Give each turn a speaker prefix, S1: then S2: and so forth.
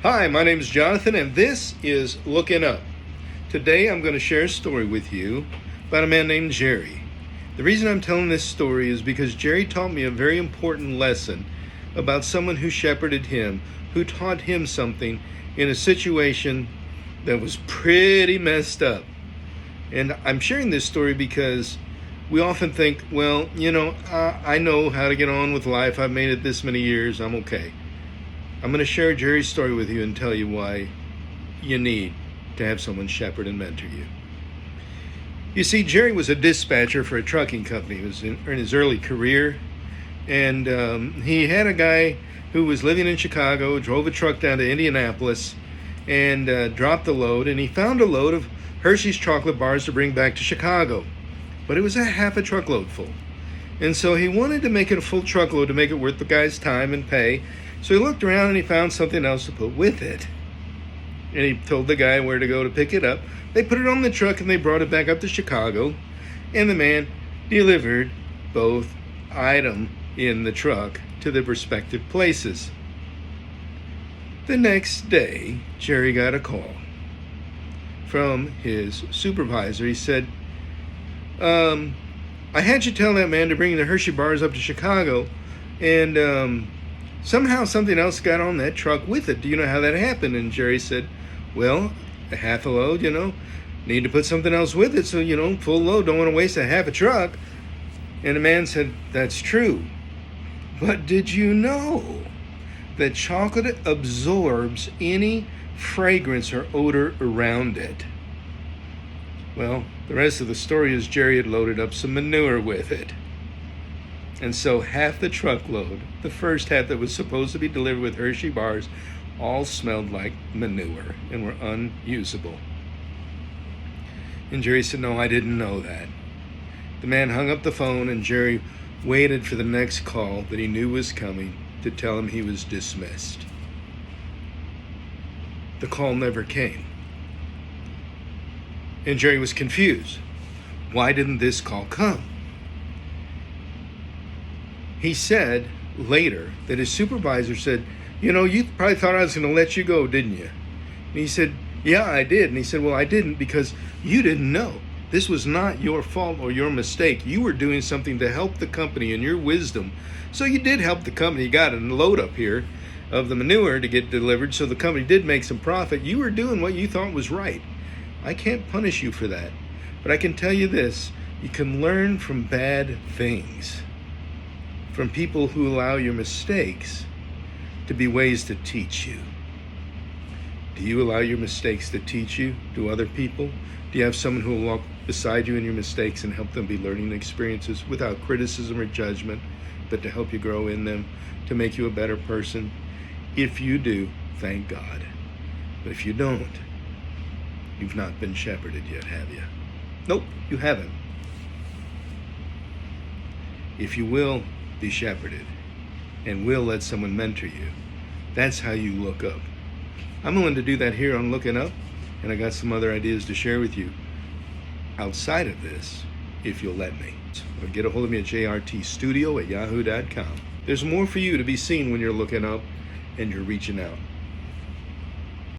S1: Hi, my name is Jonathan, and this is Looking Up. Today I'm going to share a story with you about a man named Jerry. The reason I'm telling this story is because Jerry taught me a very important lesson about someone who shepherded him, who taught him something in a situation that was pretty messed up. And I'm sharing this story because we often think, well, I know how to get on with life. I've made it this many years. I'm okay. I'm going to share Jerry's story with you and tell you why you need to have someone shepherd and mentor you. You see, Jerry was a dispatcher for a trucking company. He was in his early career, and he had a guy who was living in Chicago, drove a truck down to Indianapolis, and dropped the load, and he found a load of Hershey's chocolate bars to bring back to Chicago. But it was a half a truckload full. And so he wanted to make it a full truckload to make it worth the guy's time and pay. So he looked around and he found something else to put with it. And he told the guy where to go to pick it up. They put it on the truck and they brought it back up to Chicago. And the man delivered both items in the truck to their respective places. The next day, Jerry got a call from his supervisor. He said, I had you tell that man to bring the Hershey bars up to Chicago, and somehow something else got on that truck with it. Do you know how that happened? And Jerry said, well, a half a load, need to put something else with it, so, full load, don't want to waste a half a truck. And the man said, that's true. But did you know that chocolate absorbs any fragrance or odor around it? Well, the rest of the story is Jerry had loaded up some manure with it. And so half the truckload, the first half that was supposed to be delivered with Hershey bars, all smelled like manure and were unusable. And Jerry said, no, I didn't know that. The man hung up the phone and Jerry waited for the next call that he knew was coming to tell him he was dismissed. The call never came. And Jerry was confused. Why didn't this call come? He said later that his supervisor said, you probably thought I was going to let you go, didn't you? And he said, yeah, I did. And he said, well, I didn't because you didn't know. This was not your fault or your mistake. You were doing something to help the company in your wisdom. So you did help the company. You got a load up here of the manure to get delivered, so the company did make some profit. You were doing what you thought was right. I can't punish you for that. But I can tell you this, you can learn from bad things, from people who allow your mistakes to be ways to teach you. Do you allow your mistakes to teach you? Do other people? Do you have someone who will walk beside you in your mistakes and help them be learning experiences without criticism or judgment, but to help you grow in them, to make you a better person? If you do, thank God. But if you don't, you've not been shepherded yet, have you? Nope, you haven't. If you will be shepherded and will let someone mentor you, that's how you look up. I'm willing to do that here on Looking Up, and I got some other ideas to share with you outside of this, if you'll let me. Or get a hold of me at jrtstudio@yahoo.com. There's more for you to be seen when you're looking up and you're reaching out.